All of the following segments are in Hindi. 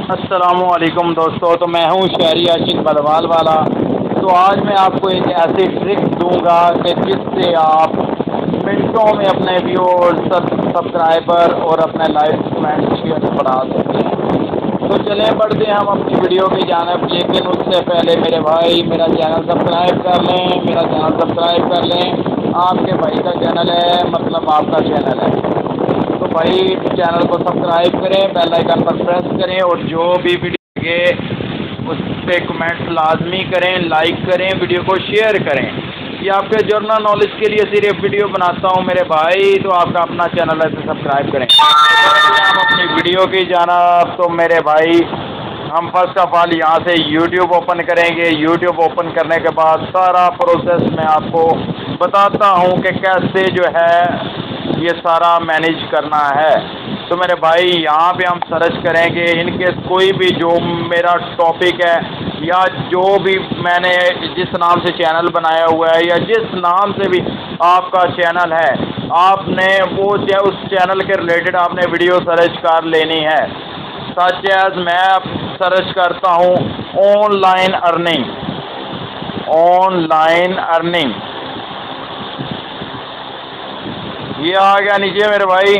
अस्सलामुअलैकुम दोस्तों। तो मैं हूं शहरी आशिक बलवाल वाला। तो आज मैं आपको एक ऐसी ट्रिक दूंगा कि जिससे आप मिनटों में अपने व्यूअर्स, सब्सक्राइबर और अपने लाइक कमेंट शेयर बढ़ा सकते हैं। तो चलें बढ़ते हैं हम अपनी वीडियो की जानिब, लेकिन उससे पहले मेरे भाई मेरा चैनल सब्सक्राइब कर लें, मेरा चैनल सब्सक्राइब कर लें। आपके भाई का चैनल है, मतलब आपका चैनल है। तो भाई चैनल को सब्सक्राइब करें, बेल आइकन पर प्रेस करें और जो भी वीडियो लगे उस पर कमेंट्स लाजमी करें, लाइक करें, वीडियो को शेयर करें। ये आपके जर्नल नॉलेज के लिए सिर्फ वीडियो बनाता हूँ मेरे भाई। तो आपका अपना चैनल है तो सब्सक्राइब करें। हम अपनी वीडियो की जाना। तो मेरे भाई हम फर्स्ट ऑफ ऑल यहाँ से यूट्यूब ओपन करेंगे। यूट्यूब ओपन करने के बाद सारा प्रोसेस मैं आपको बताता हूँ कि कैसे जो है ये सारा मैनेज करना है। तो मेरे भाई यहाँ पे हम सर्च करेंगे इनके कोई भी जो मेरा टॉपिक है या जो भी मैंने जिस नाम से चैनल बनाया हुआ है या जिस नाम से भी आपका चैनल है, आपने वो उस चैनल के रिलेटेड आपने वीडियो सर्च कर लेनी है। सच एज मैं सर्च करता हूँ ऑनलाइन अर्निंग, ऑनलाइन अर्निंग, ये आ गया नीचे मेरे भाई।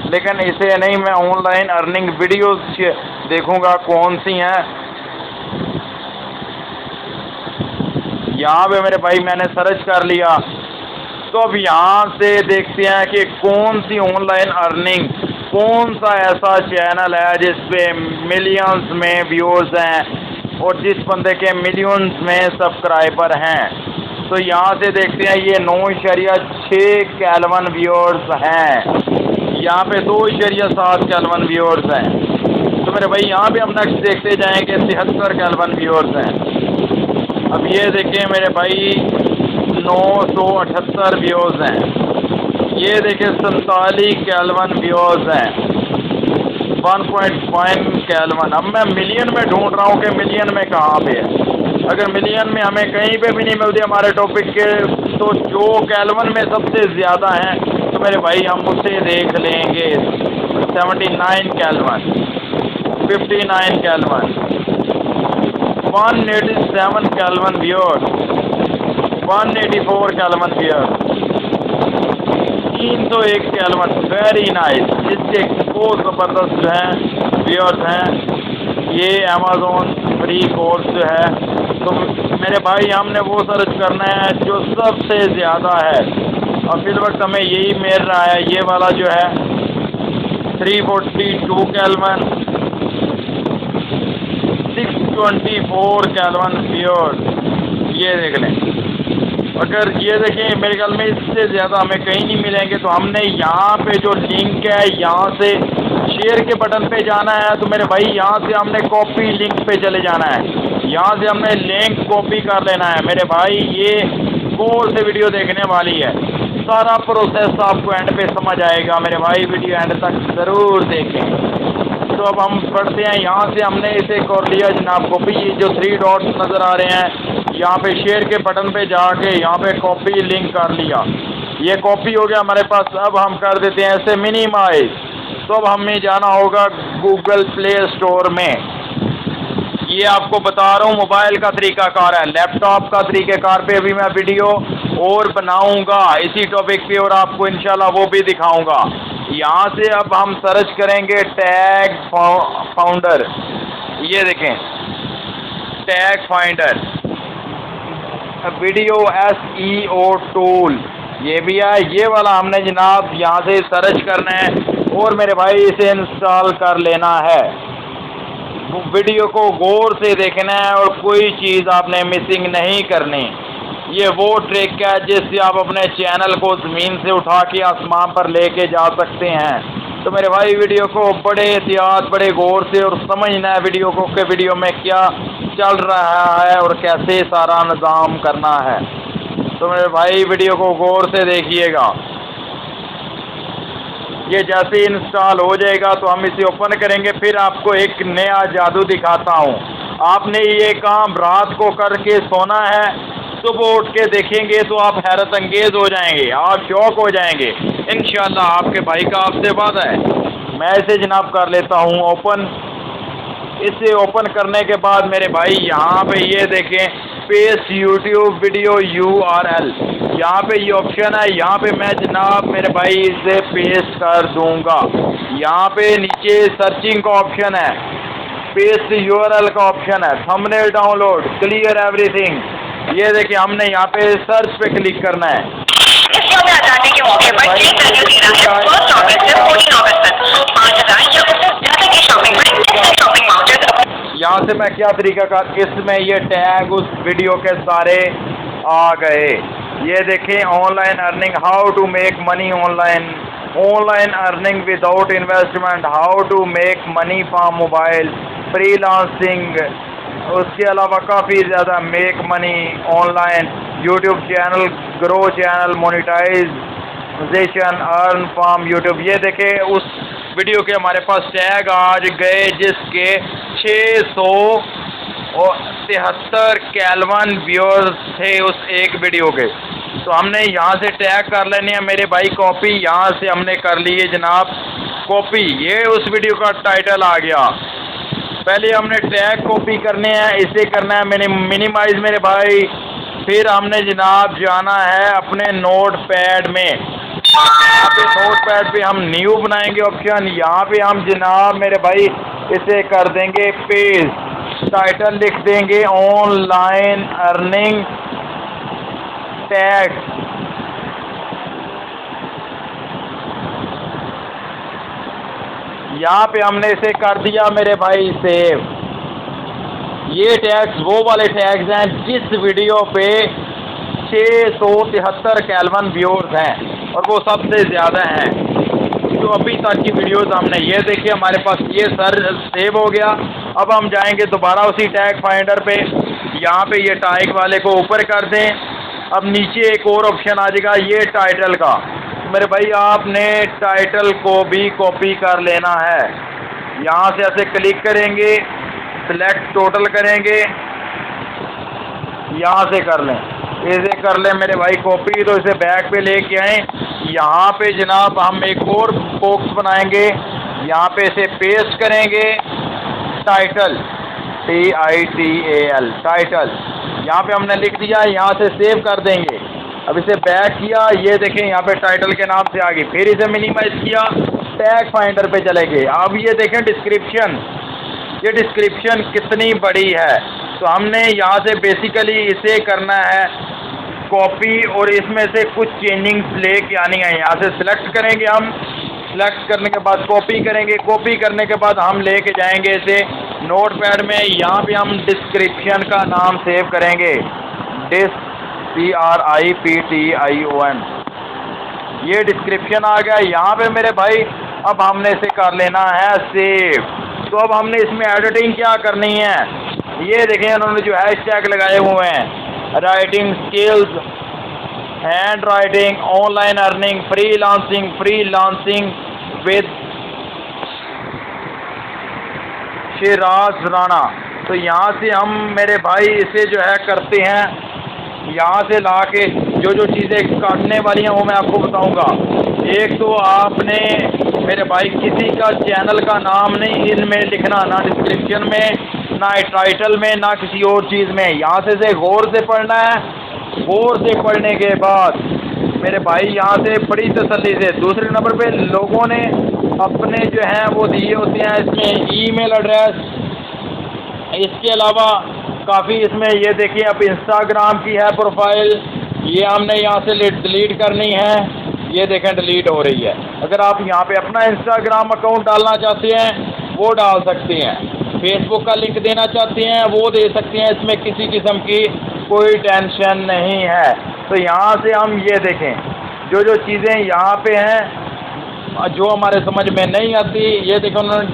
लेकिन इसे नहीं, मैं ऑनलाइन अर्निंग वीडियोस देखूंगा कौन सी हैं। यहाँ पे मेरे भाई मैंने सर्च कर लिया। तो अब यहाँ से देखते हैं कि कौन सी ऑनलाइन अर्निंग, कौन सा ऐसा चैनल है जिस पे मिलियंस में व्यूअर्स हैं और जिस बंदे के मिलियंस में सब्सक्राइबर हैं। तो यहाँ से देखते हैं ये 9.6 केल्विन व्यूअर्स हैं, यहाँ पे 2.7 केल्विन व्यूअर्स हैं। तो मेरे भाई यहाँ पे हम नेक्स्ट देखते जाएंगे 73 केल्विन व्यूअर्स हैं। अब ये देखिए मेरे भाई 978 व्यूअर्स हैं। ये देखिए 47 केल्विन व्यूअर्स हैं, 1.5 केल्विन। अब मैं मिलियन में ढूंढ रहा हूँ कि मिलियन में कहाँ पे है। अगर मिलियन में हमें कहीं पे भी नहीं मिलती हमारे टॉपिक के, तो जो केल्विन में सबसे ज़्यादा हैं तो मेरे भाई हम उसे देख लेंगे। 79 kelvin, 59 kelvin, 187 kelvin viewers, 184 kelvin viewers, 301 kelvin. Very nice. इसके बहुत ज़बरदस्त जो हैं व्यूअर्स हैं। ये अमेज़ॉन फ्री कोर्स जो है। तो मेरे भाई हमने वो सर्च करना है जो सबसे ज़्यादा है। और इस वक्त हमें यही मिल रहा है, ये वाला जो है 342 केल्विन, 624 केल्विन व्यूअर्स। ये देख लें। अगर ये देखें मेरे ख्याल में इससे ज़्यादा हमें कहीं नहीं मिलेंगे। तो हमने यहाँ पे जो लिंक है यहाँ से शेयर के बटन पे जाना है। तो मेरे भाई यहाँ से हमने कॉपी लिंक पे चले जाना है। यहाँ से हमने लिंक कॉपी कर लेना है। मेरे भाई ये गौर से वीडियो देखने वाली है, सारा प्रोसेस आपको एंड पे समझ आएगा। मेरे भाई वीडियो एंड तक ज़रूर देखें। तो अब हम पढ़ते हैं। यहाँ से हमने इसे कर लिया जनाब कॉपी। ये जो 3 डॉट्स नज़र आ रहे हैं यहाँ पे शेयर के बटन पे जाके यहाँ पे कॉपी लिंक कर लिया। ये कॉपी हो गया हमारे पास। अब हम कर देते हैं ऐसे मिनिमाइज। तो अब हमें जाना होगा गूगल प्ले स्टोर में। ये आपको बता रहा हूँ मोबाइल का तरीक़ाकार है, लैपटॉप का तरीक़ाकार पे भी मैं वीडियो और बनाऊँगा इसी टॉपिक पे और आपको इंशाल्लाह वो भी दिखाऊँगा। यहाँ से अब हम सर्च करेंगे टैग फाउंडर। ये देखें tag finder video SEO tool, ये भी है। ये वाला हमने जनाब यहाँ से सर्च करना है और मेरे भाई इसे इंस्टॉल कर लेना है। वीडियो को गौर से देखना है और कोई चीज़ आपने मिसिंग नहीं करनी। ये वो ट्रिक है जिससे आप अपने चैनल को ज़मीन से उठा के आसमान पर लेके जा सकते हैं। तो मेरे भाई वीडियो को बड़े एहतियात, बड़े गौर से और समझना है वीडियो को कि वीडियो में क्या चल रहा है और कैसे सारा निज़ाम करना है। तो मेरे भाई वीडियो को गौर से देखिएगा। ये जैसे ही इंस्टॉल हो जाएगा तो हम इसे ओपन करेंगे। फिर आपको एक नया जादू दिखाता हूँ। आपने ये काम रात को करके सोना है, सुबह उठ के देखेंगे तो आप हैरत अंगेज़ हो जाएंगे, आप शौक हो जाएंगे। इंशाअल्लाह आपके भाई का आपसे वादा है। मैं इसे जनाब कर लेता हूँ ओपन। इसे ओपन करने के बाद मेरे भाई यहाँ पे ये देखें पेस्ट यूट्यूब वीडियो URL, यहाँ पे ये ऑप्शन है। यहाँ पे मैं जनाब मेरे भाई इसे पेस्ट कर दूंगा। यहाँ पे नीचे सर्चिंग का ऑप्शन है, पेस्ट URL का ऑप्शन है, थंबनेल डाउनलोड, क्लियर एवरीथिंग। ये देखिए हमने यहाँ पे सर्च पे क्लिक करना है। इस शो में आजादी के मौके पर ये करने दे रहा है 1 अगस्त से 14 अगस्त तक 5000 या उससे ज्यादा की शॉपिंग पर शॉपिंग वाउचर। यहाँ से मैं क्या तरीका कर, इसमें ये टैग उस वीडियो के सारे आ गए। ये देखें online earning, how to make money online, online earning without investment, how to make money from mobile, freelancing, उसके अलावा काफ़ी ज़्यादा make money online, YouTube channel grow, channel monetization, earn from YouTube. ये देखें उस वीडियो के हमारे पास टैग आज गए जिसके 673 केल्विन व्यूअर्स थे उस एक वीडियो के। तो हमने यहाँ से टैग कर लेने हैं मेरे भाई, कॉपी यहाँ से हमने कर ली है जनाब कॉपी। ये उस वीडियो का टाइटल आ गया। पहले हमने टैग कॉपी करने हैं, इसे करना है मैंने मिनिमाइज मेरे भाई। फिर हमने जनाब जाना है अपने नोट पैड में, यहाँ पे नोट पैड पे हम न्यू बनाएंगे ऑप्शन। यहाँ पे हम जनाब मेरे भाई इसे कर देंगे पेज, टाइटल लिख देंगे ऑनलाइन अर्निंग टैग। यहाँ पे हमने इसे कर दिया मेरे भाई सेव। ये टैग्स वो वाले टैग्स हैं जिस वीडियो पे 673 केल्विन व्यूअर्स हैं और वो सबसे ज़्यादा हैं जो अभी तक की वीडियोस हमने। ये देखिए हमारे पास ये सर सेव हो गया। अब हम जाएंगे दोबारा उसी टैग फाइंडर पे, यहाँ पे ये टैग वाले को ऊपर कर दें। अब नीचे एक और ऑप्शन आ जाएगा ये टाइटल का। मेरे भाई आपने टाइटल को भी कॉपी कर लेना है। यहाँ से ऐसे क्लिक करेंगे, सिलेक्ट टोटल करेंगे, यहाँ से कर लें, इसे कर लें मेरे भाई कॉपी। तो इसे बैक पे लेके आए। यहाँ पे जनाब हम एक और बॉक्स बनाएंगे, यहाँ पे इसे पेस्ट करेंगे टाइटल, TITAL टाइटल। यहाँ पे हमने लिख दिया, यहाँ से सेव कर देंगे। अब इसे बैक किया, ये देखें यहाँ पे टाइटल के नाम से आ गई। फिर इसे मिनिमाइज किया, टैग फाइंडर पे चले गए। अब ये देखें डिस्क्रिप्शन, ये डिस्क्रिप्शन कितनी बड़ी है। तो हमने यहाँ से बेसिकली इसे करना है कॉपी और इसमें से कुछ चेंजिंग्स लेके आनी है। यहाँ से सिलेक्ट करेंगे हम, सिलेक्ट करने के बाद कॉपी करेंगे, कॉपी करने के बाद हम लेके जाएंगे इसे नोट पैड में। यहाँ पे हम डिस्क्रिप्शन का नाम सेव करेंगे, DISCRIPTION। ये डिस्क्रिप्शन आ गया। यहाँ पे मेरे भाई अब हमने इसे कर लेना है सेव। तो अब हमने इसमें एडिटिंग क्या करनी है, ये देखें उन्होंने जो हैशटैग लगाए हुए हैं, writing skills, hand writing, online earning, freelancing with Siraj Rana. तो यहाँ से हम मेरे भाई इसे जो है करते हैं, यहाँ से ला के जो जो चीज़ें काटने वाली हैं वो मैं आपको बताऊंगा। एक तो आपने मेरे भाई किसी का चैनल का नाम नहीं इनमें लिखना, ना डिस्क्रिप्शन में, ना टाइटल में, ना किसी और चीज़ में। यहाँ से गौर से पढ़ना है। गौर से पढ़ने के बाद मेरे भाई यहाँ से बड़ी तसल्ली से, दूसरे नंबर पे लोगों ने अपने जो हैं वो दिए होते हैं इसमें ईमेल एड्रेस। इसके अलावा काफ़ी इसमें ये देखिए अब इंस्टाग्राम की है प्रोफाइल, ये हमने यहाँ से डिलीट करनी है। ये देखें डिलीट हो रही है। अगर आप यहाँ पे अपना इंस्टाग्राम अकाउंट डालना चाहते हैं वो डाल सकते हैं, फेसबुक का लिंक देना चाहते हैं वो दे सकते हैं। इसमें किसी किस्म की कोई टेंशन नहीं है। तो यहाँ से हम ये देखें जो जो चीज़ें यहाँ पे हैं जो हमारे समझ में नहीं आती, ये देखें उन्होंने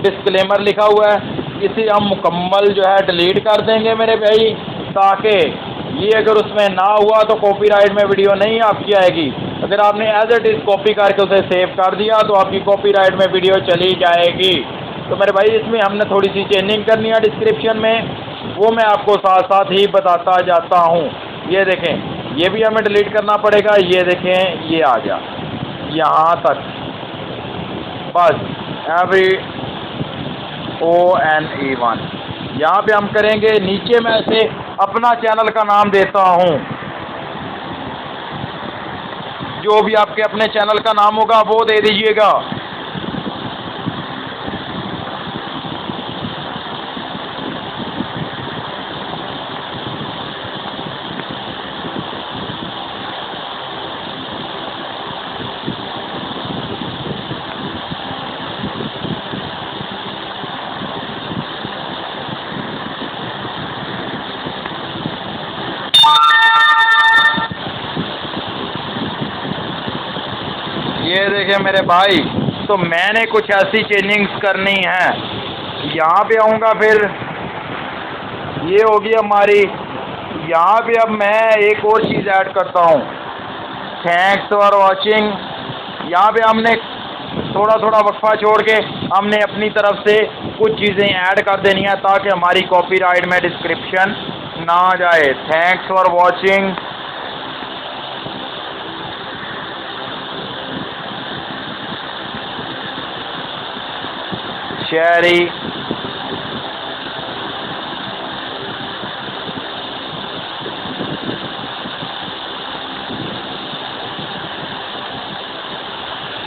डिस्क्लेमर लिखा हुआ है, इसे हम मुकम्मल जो है डिलीट कर देंगे मेरे भाई, ताकि ये अगर उसमें ना हुआ तो कॉपीराइट में वीडियो नहीं आपकी आएगी। अगर आपने एज इट इज़ कॉपी करके उसे सेव कर दिया तो आपकी कॉपीराइट में वीडियो चली जाएगी। तो मेरे भाई इसमें हमने थोड़ी सी चेंजिंग करनी है डिस्क्रिप्शन में, वो मैं आपको साथ साथ ही बताता जाता हूँ। ये देखें ये भी हमें डिलीट करना पड़ेगा। ये देखें ये आ गया यहाँ तक, बस एवरी ONE1। यहाँ पे हम करेंगे, नीचे मैं से अपना चैनल का नाम देता हूँ, जो भी आपके अपने चैनल का नाम होगा वो दे दीजिएगा। ये देखिए मेरे भाई, तो मैंने कुछ ऐसी चेंजिंग्स करनी है। यहाँ पे आऊँगा, फिर ये होगी हमारी। यहाँ पे अब मैं एक और चीज़ ऐड करता हूँ, थैंक्स फॉर वॉचिंग। यहाँ पे हमने थोड़ा थोड़ा वक्फा छोड़ के हमने अपनी तरफ से कुछ चीज़ें ऐड कर देनी है, ताकि हमारी कॉपीराइट में डिस्क्रिप्शन ना जाए। Thanks for watching. शेरी,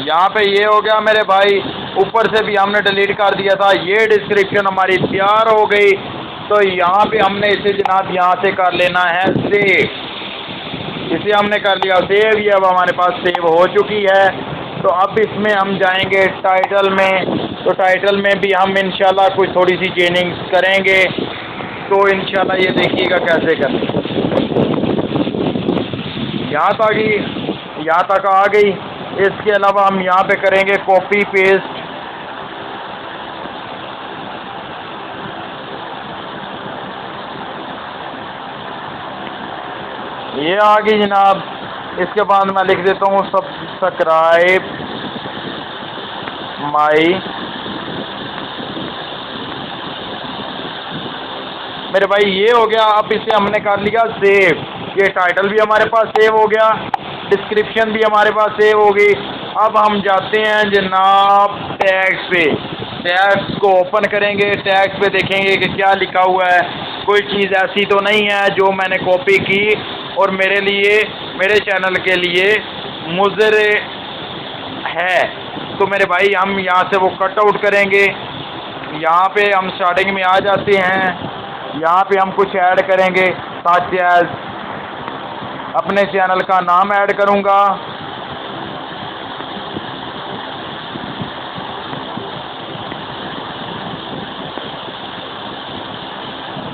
यहाँ पे ये हो गया मेरे भाई। ऊपर से भी हमने डिलीट कर दिया था। ये डिस्क्रिप्शन हमारी तैयार हो गई। तो यहाँ पे हमने इसे जनाब यहाँ से कर लेना है सेव। इसे हमने कर लिया सेव। ये अब हमारे पास सेव हो चुकी है। तो अब इसमें हम जाएंगे टाइटल में। तो टाइटल में भी हम इंशाल्लाह कुछ थोड़ी सी चेंजिंग्स करेंगे। तो इंशाल्लाह ये देखिएगा कैसे करें। यहाँ तक आ गई। इसके अलावा हम यहाँ पे करेंगे कॉपी पेस्ट। ये आ गई जनाब। इसके बाद मैं लिख देता हूँ सब्सक्राइब माई। मेरे भाई ये हो गया। अब इसे हमने कर लिया सेव। ये टाइटल भी हमारे पास सेव हो गया, डिस्क्रिप्शन भी हमारे पास सेव हो गई। अब हम जाते हैं जनाब टैग्स पे। टैग्स को ओपन करेंगे। टैग्स पे देखेंगे कि क्या लिखा हुआ है। कोई चीज़ ऐसी तो नहीं है जो मैंने कॉपी की और मेरे लिए, मेरे चैनल के लिए मुज़र है। तो मेरे भाई हम यहाँ से वो कट आउट करेंगे। यहाँ पे हम स्टार्टिंग में आ जाते हैं। यहाँ पे हम कुछ ऐड करेंगे, सच एज अपने चैनल का नाम ऐड करूँगा।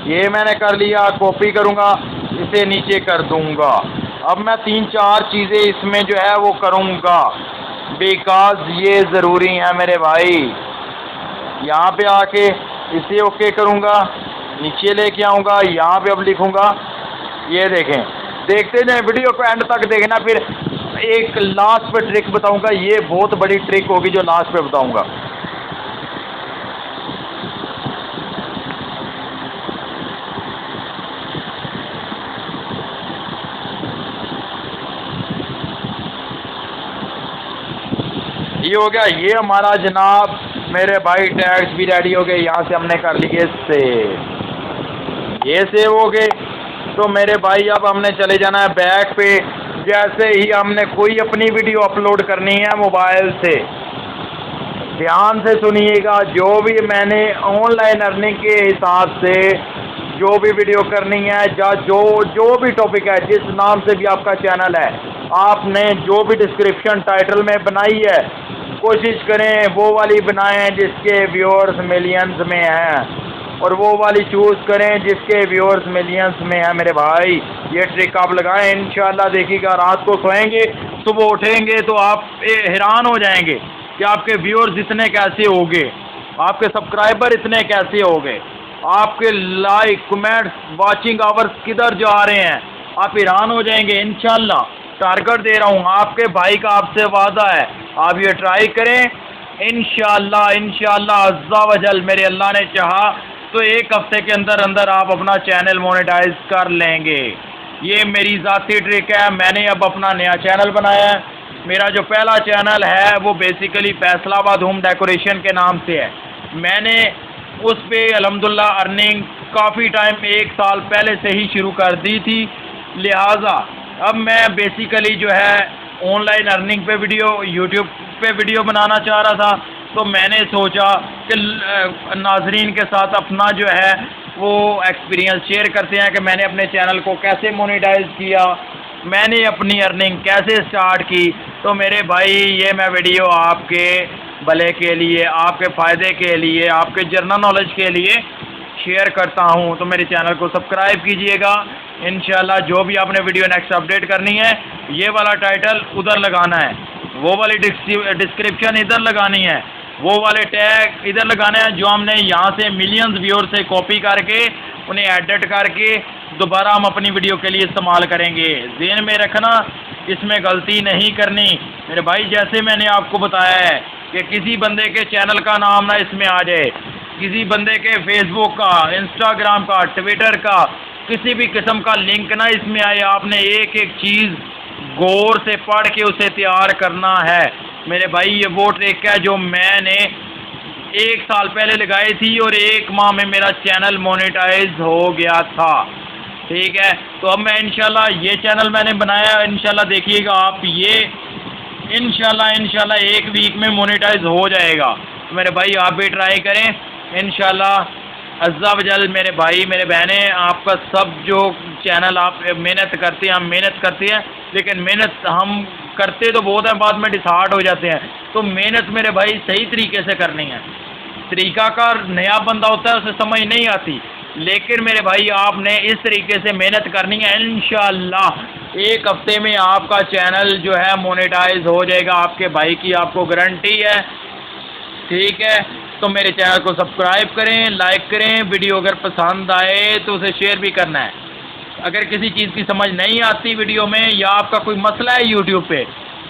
ये मैंने कर लिया। कॉपी करूँगा, इसे नीचे कर दूँगा। अब मैं 3-4 चीज़ें इसमें जो है वो करूँगा, बिकॉज़ ये ज़रूरी है मेरे भाई। यहाँ पे आके इसे ओके करूँगा, नीचे लेके आऊँगा। यहाँ पे अब लिखूँगा, ये देखें, देखते जाएं, वीडियो को एंड तक देखना। फिर एक लास्ट पे ट्रिक बताऊँगा। ये बहुत बड़ी ट्रिक होगी जो लास्ट पे बताऊँगा। ये हो गया। ये हमारा जनाब मेरे भाई टैग्स भी रेडी हो गए। यहाँ से हमने कर लिए सेव। ये सेव हो गए। तो मेरे भाई अब हमने चले जाना है बैक पे। जैसे ही हमने कोई अपनी वीडियो अपलोड करनी है मोबाइल से, ध्यान से सुनिएगा। जो भी मैंने ऑनलाइन अर्निंग के हिसाब से जो भी वीडियो करनी है, जो भी टॉपिक है, जिस नाम से भी आपका चैनल है, आपने जो भी डिस्क्रिप्शन टाइटल में बनाई है, कोशिश करें वो वाली बनाएं जिसके व्यूअर्स मिलियंस में हैं, और वो वाली चूज़ करें जिसके व्यूअर्स मिलियंस में है। मेरे भाई ये ट्रिक आप लगाएं, इंशाल्लाह देखिएगा। रात को सोएंगे, सुबह उठेंगे तो आप हैरान हो जाएंगे कि आपके व्यूअर्स इतने कैसे हो गए, आपके सब्सक्राइबर इतने कैसे हो गए, आपके लाइक, कमेंट्स, वाचिंग आवर्स किधर जा रहे हैं। आप हैरान हो जाएंगे। इंशाल्लाह टारगेट दे रहा हूँ, आपके भाई का आपसे वादा है। आप ये ट्राई करें, इंशाल्लाह अज़्ज़ा वजल मेरे अल्लाह ने चाहा तो 1 हफ्ते के अंदर अंदर आप अपना चैनल मोनेटाइज कर लेंगे। ये मेरी ज़ाती ट्रिक है। मैंने अब अपना नया चैनल बनाया है। मेरा जो पहला चैनल है वो बेसिकली फैसलाबाद होम डेकोरेशन के नाम से है। मैंने उस पर अल्हम्दुलिल्लाह अर्निंग काफ़ी टाइम 1 साल पहले से ही शुरू कर दी थी। लिहाजा अब मैं बेसिकली जो है ऑनलाइन अर्निंग पे वीडियो, यूट्यूब पे वीडियो बनाना चाह रहा था। तो मैंने सोचा कि नाजरीन के साथ अपना जो है वो एक्सपीरियंस शेयर करते हैं कि मैंने अपने चैनल को कैसे मोनेटाइज किया, मैंने अपनी अर्निंग कैसे स्टार्ट की। तो मेरे भाई ये मैं वीडियो आपके भले के लिए, आपके फ़ायदे के लिए, आपके जनरल नॉलेज के लिए शेयर करता हूँ। तो मेरे चैनल को सब्सक्राइब कीजिएगा। इंशाल्लाह जो भी आपने वीडियो नेक्स्ट अपडेट करनी है, ये वाला टाइटल उधर लगाना है, वो वाली डिस्क्रिप्शन इधर लगानी है, वो वाले टैग इधर लगाने हैं जो हमने यहाँ से मिलियंस व्यूअर से कॉपी करके उन्हें एडिट करके दोबारा हम अपनी वीडियो के लिए इस्तेमाल करेंगे। ज़हन में रखना, इसमें गलती नहीं करनी मेरे भाई। जैसे मैंने आपको बताया है कि किसी बंदे के चैनल का नाम ना इसमें आ जाए, किसी बंदे के फेसबुक का, इंस्टाग्राम का, ट्विटर का, किसी भी किस्म का लिंक ना इसमें आए। आपने एक एक चीज़ गौर से पढ़ के उसे तैयार करना है मेरे भाई। ये वो ट्रिक है जो मैंने 1 साल पहले लगाई थी और 1 माह में मेरा चैनल मोनेटाइज हो गया था। ठीक है, तो अब मैं इंशाल्लाह ये चैनल मैंने बनाया, इंशाल्लाह देखिएगा आप, ये इंशाल्लाह 1 वीक में मोनेटाइज हो जाएगा। तो मेरे भाई आप भी ट्राई करें इंशाल्लाह अज़्ज़ा वजल। मेरे भाई मेरे बहनें, आपका सब जो चैनल आप मेहनत करते हैं, हम मेहनत करते हैं, लेकिन मेहनत हम करते तो बहुत है, बाद में डिसहार्ट हो जाते हैं। तो मेहनत मेरे भाई सही तरीके से करनी है। तरीक़ाकार नया बंदा होता है, उसे समझ नहीं आती, लेकिन मेरे भाई आपने इस तरीके से मेहनत करनी है। इंशाल्लाह 1 हफ्ते में आपका चैनल जो है मोनेटाइज हो जाएगा, आपके भाई की आपको गारंटी है। ठीक है, तो मेरे चैनल को सब्सक्राइब करें, लाइक करें, वीडियो अगर पसंद आए तो उसे शेयर भी करना है। अगर किसी चीज़ की समझ नहीं आती वीडियो में, या आपका कोई मसला है यूट्यूब पे,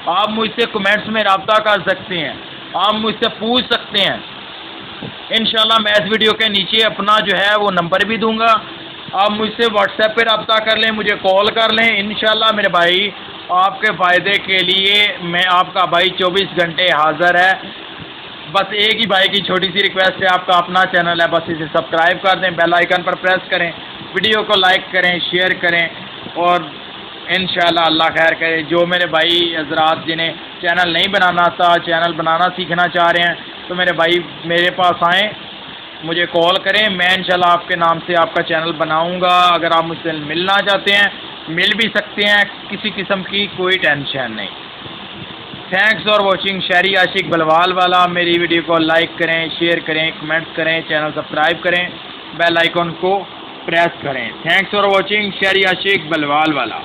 आप मुझसे कमेंट्स में रब्ता कर सकते हैं, आप मुझसे पूछ सकते हैं। इंशाल्लाह मैं इस वीडियो के नीचे अपना जो है वो नंबर भी दूंगा, आप मुझसे व्हाट्सएप पे रब्ता कर लें, मुझे कॉल कर लें। इंशाल्लाह मेरे भाई आपके फ़ायदे के लिए मैं आपका भाई 24 घंटे हाज़िर है। बस एक ही भाई की छोटी सी रिक्वेस्ट है, आपका अपना चैनल है, बस इसे सब्सक्राइब कर दें, बेल आइकन पर प्रेस करें, वीडियो को लाइक करें, शेयर करें, और इंशाल्लाह अल्लाह खैर करे। जो मेरे भाई हज़रात जिन्हें चैनल नहीं बनाना आता, चैनल बनाना सीखना चाह रहे हैं, तो मेरे भाई मेरे पास आएँ, मुझे कॉल करें, मैं इंशाल्लाह आपके नाम से आपका चैनल बनाऊँगा। अगर आप मुझसे मिलना चाहते हैं, मिल भी सकते हैं, किसी किस्म की कोई टेंशन नहीं। Thanks for watching. शहरी आशिक बलवाल वाला। मेरी वीडियो को लाइक करें, शेयर करें, कमेंट्स करें, चैनल सब्सक्राइब करें, बेल आइकन को प्रेस करें। Thanks for watching. शहरी आशिक बलवाल वाला।